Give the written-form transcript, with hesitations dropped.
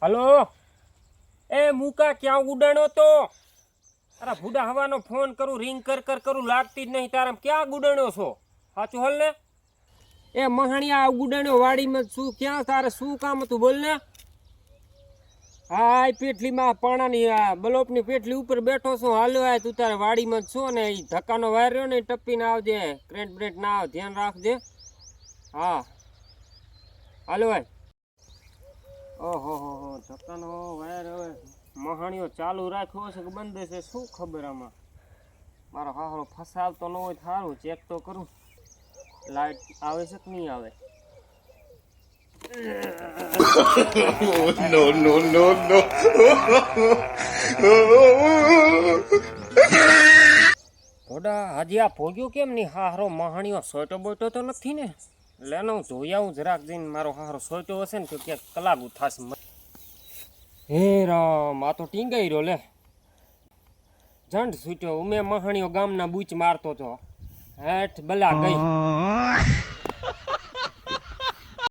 Hello એ મૂકા ક્યાં ઉડાણો તો અરે ભૂડા હવાનો ફોન કરું રિંગ કરું લાગતી જ નહીં તારામ ક્યાં ગુડાણો છો સાચું હલ ને એ મહાણિયા ગુડાણો વાડીમાં શું ક્યાં તારે શું કામ હતું બોલ ને હા આ પેટલીમાં પાણાની આ બલોપની પેટલી ઉપર બેઠો છું હાલો આ તું તારે વાડીમાં છો ને એ ધક્કાનો વાયર રહ્યો ને ટપ્પીને આવજે ક્રેન્ટ બ્રેન્ટ ના આવે ધ્યાન રાખજે હા હાલો ભાઈ ઓહો હો ધક્કાનો વાયર હવે મહાણીઓ ચાલુ રાખ્યો છે કે બંધ છે શું ખબર આમાં મારો હાહરો ફસાવતો ન હોય સારું ચેક તો કરું લાઈટ આવે છે કે નહીં આવે no, no, no, no. ઘોડા હજી આ ભોગ્યો કેમ નહીં હાહરો મહાણીઓ સોટો બોટો તો નથી ને લેનો હું જોઈ આવું જરાક જઈને મારો હાહરો સોટો હશે ને તો ક્યાંક કલાક થશે હે રામ આ તો ટીંગાઈ રહ્યો લે જંડ છૂટ્યો ઉમે મહાણીઓ ગામના બૂચ મારતો હતો હેઠ બલા ગઈ